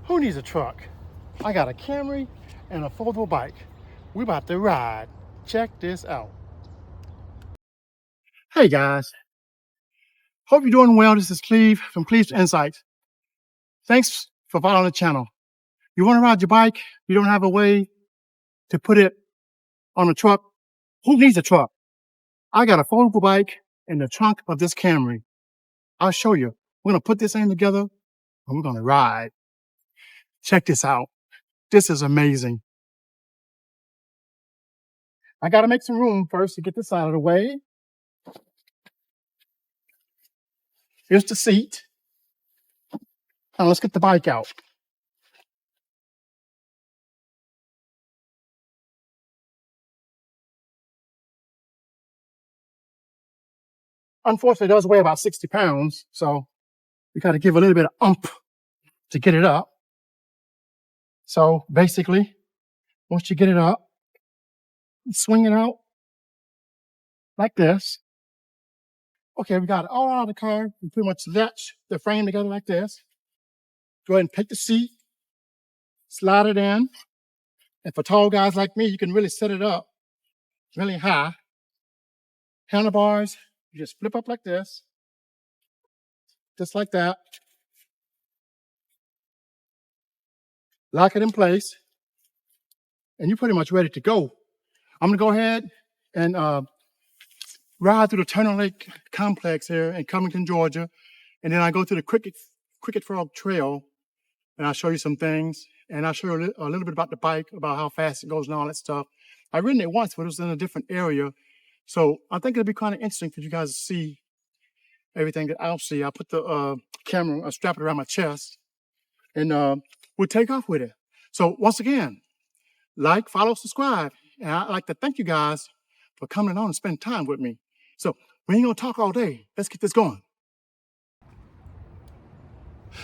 Who needs a truck? I got a Camry and a foldable bike. We about to ride. Check this out. Hey guys, hope you're doing well. This is Cleve from Cleve's Insights. Thanks for following the channel. You want to ride your bike? You don't have a way to put it on a truck? Who needs a truck? I got a foldable bike in the trunk of this Camry. I'll show you. We're going to put this thing together and we're going to ride. Check this out. This is amazing. I got to make some room first to get this out of the way. Here's the seat. Now let's get the bike out. Unfortunately, it does weigh about 60 pounds, so we got to give a little bit of oomph to get it up. So basically, once you get it up, swing it out like this. Okay, we got it all out of the car. We pretty much latch the frame together like this. Go ahead and pick the seat, slide it in. And for tall guys like me, you can really set it up really high. Handlebars, you just flip up like this, just like that. Lock it in place, and you're pretty much ready to go. I'm gonna go ahead and ride through the Turner Lake complex here in Covington, Georgia, and then I go through the Cricket Frog Trail, and I'll show you some things, and I'll show you a little bit about the bike, about how fast it goes and all that stuff. I've ridden it once, but it was in a different area, so I think it'll be kind of interesting for you guys to see everything that I'll see. I'll put the camera, I'll strap it around my chest, and we'll take off with it. So once again, like, follow, subscribe, and I'd like to thank you guys for coming on and spending time with me. So we ain't gonna talk all day. Let's get this going.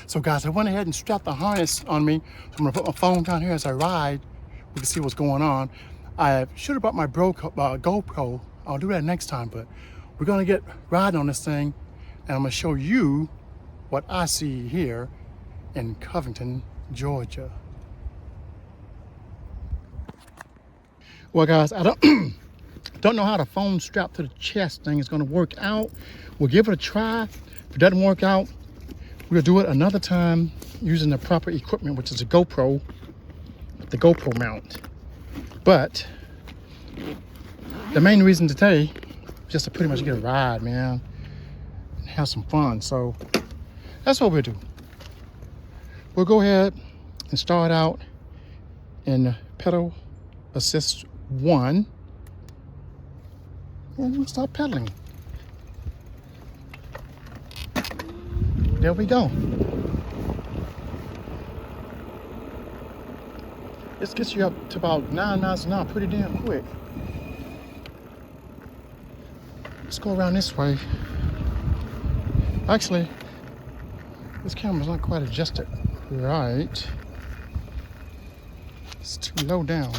So guys, I went ahead and strapped the harness on me. So I'm gonna put my phone down here as I ride. We can see what's going on. I should have brought my GoPro. I'll do that next time, but we're gonna get riding on this thing, and I'm gonna show you what I see here in Covington, Georgia. Well guys, I don't know how the phone strap to the chest thing is gonna work out. We'll give it a try. If it doesn't work out, we'll do it another time using the proper equipment, which is a GoPro, the GoPro mount. But the main reason today is just to pretty much get a ride, man, and have some fun. So that's what we'll do. We'll go ahead and start out in pedal assist 1, and we'll start pedaling. There we go. This gets you up to about 9 miles an hour pretty damn quick. Let's go around this way. Actually, this camera's not quite adjusted right. It's too low down.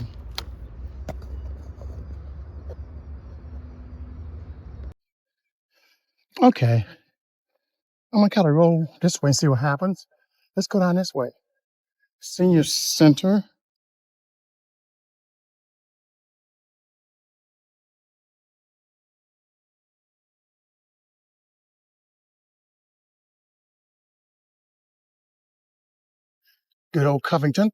Okay, I'm gonna kind of roll this way and see what happens. Let's go down this way. Senior Center. Good old Covington.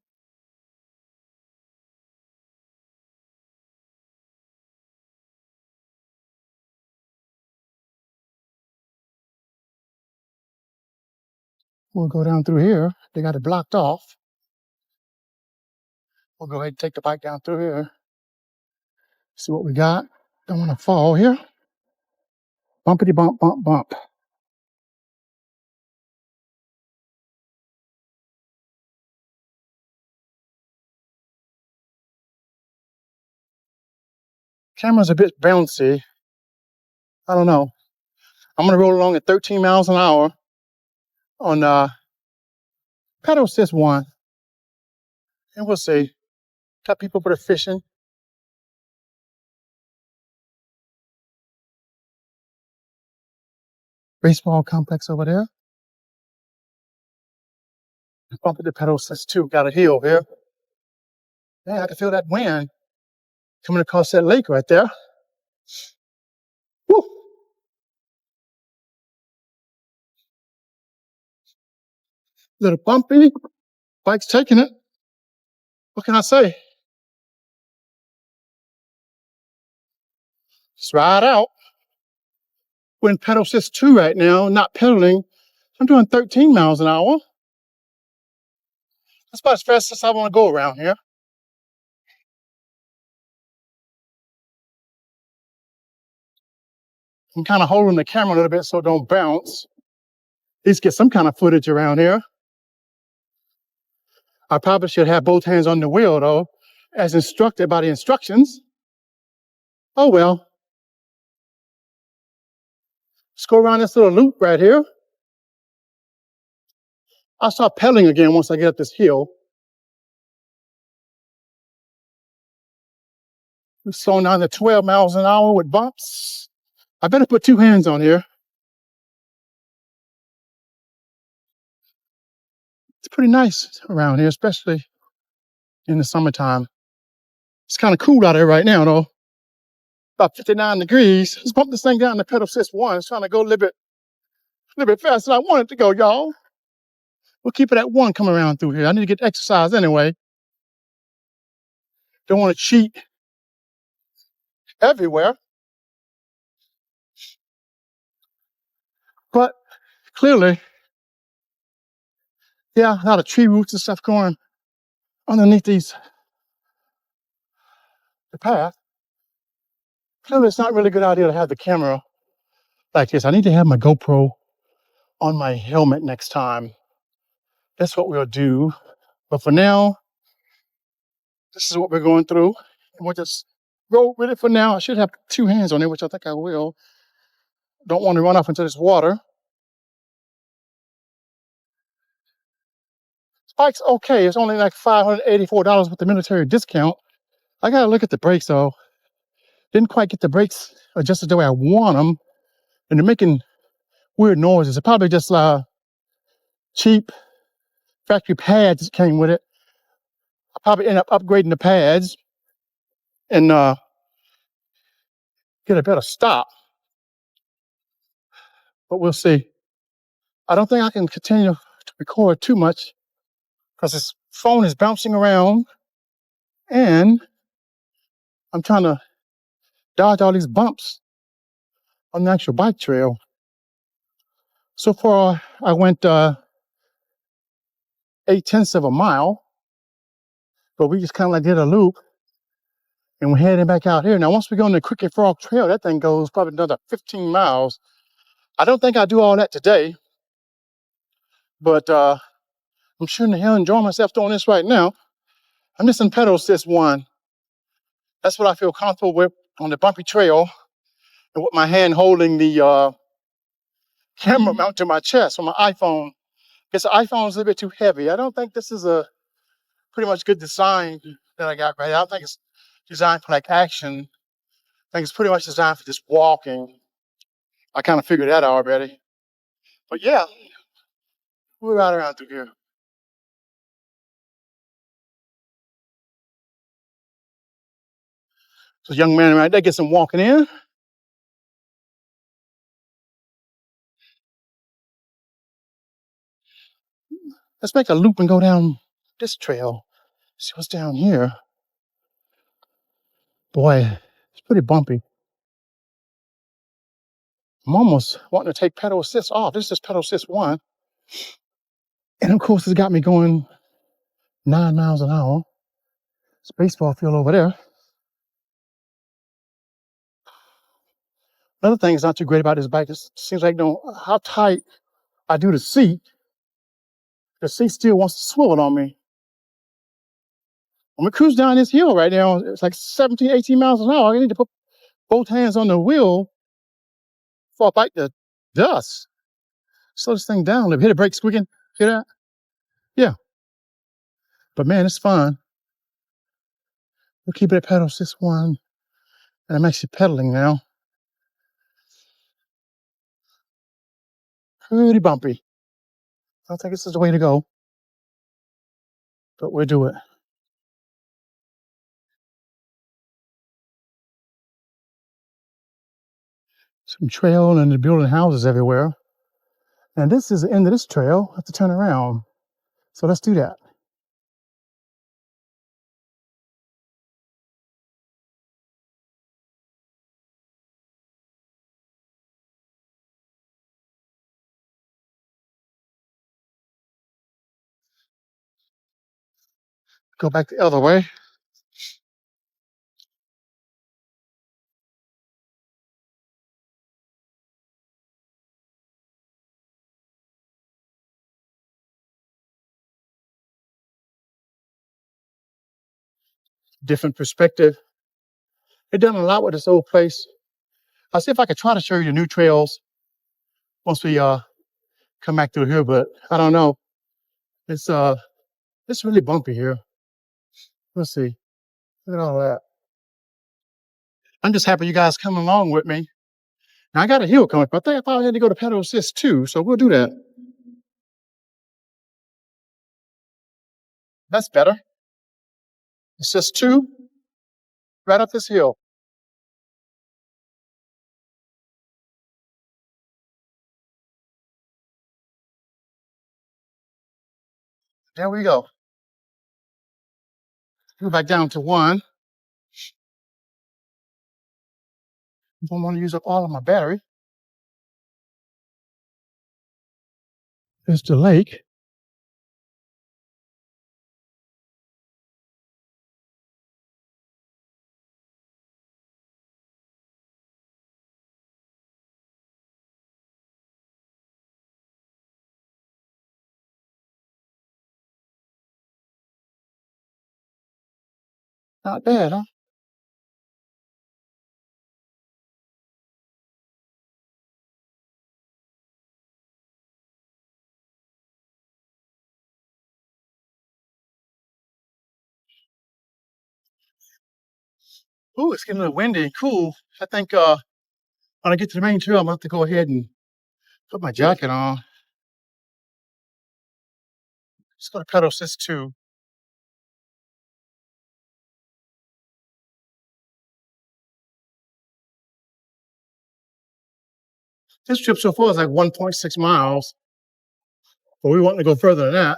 We'll go down through here. They got it blocked off. We'll go ahead and take the bike down through here. See what we got. Don't want to fall here. Bumpity bump, bump, bump. Camera's a bit bouncy. I don't know. I'm gonna roll along at 13 miles an hour on pedal assist 1, and we'll see. Got people that are fishing. Baseball complex over there. Bumping the pedal assist too. Got a hill here. Man, I can feel that wind coming across that lake right there. Woo! Little bumpy. Bike's taking it. What can I say? Just ride out. We're in pedal assist 2 right now, not pedaling. I'm doing 13 miles an hour. That's about as fast as I want to go around here. I'm kind of holding the camera a little bit so it don't bounce. At least get some kind of footage around here. I probably should have both hands on the wheel though, as instructed by the instructions. Oh well. Let's go around this little loop right here. I'll start pedaling again once I get up this hill. We're slowing down to 12 miles an hour with bumps. I better put 2 hands on here. It's pretty nice around here, especially in the summertime. It's kind of cool out there right now, though. About 59 degrees. Let's bump this thing down to pedal assist 1. It's trying to go a little bit faster than I want it to go, y'all. We'll keep it at 1 coming around through here. I need to get exercise anyway. Don't want to cheat everywhere. But clearly, yeah, a lot of tree roots and stuff going underneath the path. Clearly, it's not really a good idea to have the camera like this. I need to have my GoPro on my helmet next time. That's what we'll do. But for now, this is what we're going through. And we'll just go with it for now. I should have 2 hands on it, which I think I will. Don't want to run off into this water. This bike's okay. It's only like $584 with the military discount. I got to look at the brakes, though. Didn't quite get the brakes adjusted the way I want them. And they're making weird noises. It's probably just cheap factory pads that came with it. I'll probably end up upgrading the pads and get a better stop. But we'll see. I don't think I can continue to record too much because this phone is bouncing around and I'm trying to dodge all these bumps on the actual bike trail. So far, I went 8/10 of a mile, but we just kind of like did a loop and we're heading back out here. Now, once we go on the Cricket Frog Trail, that thing goes probably another 15 miles. I don't think I'll do all that today, but I'm sure in the hell enjoying myself doing this right now. I'm missing pedal assist 1. That's what I feel comfortable with on the bumpy trail and with my hand holding the camera mount to my chest on my iPhone. Because the iPhone is a little bit too heavy. I don't think this is a pretty much good design that I got right here. I don't think it's designed for like action. I think it's pretty much designed for just walking. I kind of figured that out already. But yeah, we're right around through here. So young man right there gets some walking in. Let's make a loop and go down this trail. See what's down here. Boy, it's pretty bumpy. I'm almost wanting to take pedal assist off. This is pedal assist 1. And of course, it's got me going 9 miles an hour. It's a baseball field over there. Another thing that's not too great about this bike is it seems like how tight I do the seat still wants to swivel on me. I'm gonna cruise down this hill right now. It's like 17, 18 miles an hour. I need to put both hands on the wheel before I bite the dust. Slow this thing down a little bit. Hit the brake squeaking. Hear that? Yeah. But man, it's fun. We'll keep it at pedal assist 1. And I'm actually pedaling now. Pretty bumpy. I think this is the way to go. but we'll do it. Some trail and they're building houses everywhere. And this is the end of this trail. I have to turn around. So let's do that. Go back the other way. Different perspective. They've done a lot with this old place. I'll see if I can try to show you the new trails once we come back through here, but I don't know. It's really bumpy here. Let's see. Look at all that. I'm just happy you guys come along with me. Now I got a hill coming up. I think I probably had to go to pedal assist too, so we'll do that. That's better. Assist 2, right up this hill. There we go. Go back down to 1. Don't want to use up all of my battery. There's the lake. Not bad, huh? Ooh, it's getting a little windy and cool. I think when I get to the main trail, I'm going to have to go ahead and put my jacket on. Just go to pedal assist 2. This trip so far is like 1.6 miles, but we want to go further than that.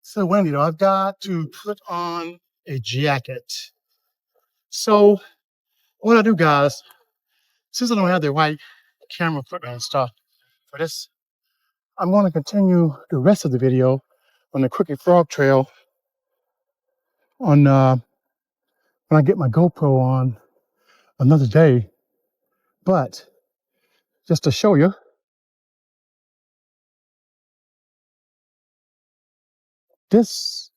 So windy though, I've got to put on a jacket. So what I do, guys, since I don't have the right camera equipment and stuff for this, I'm going to continue the rest of the video on the Crooked Frog Trail on when I get my GoPro on another day. But just to show you, this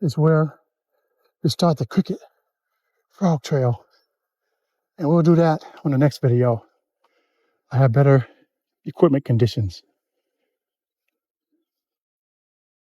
is where we start the Crooked Frog Trail. And we'll do that on the next video. I have better equipment conditions.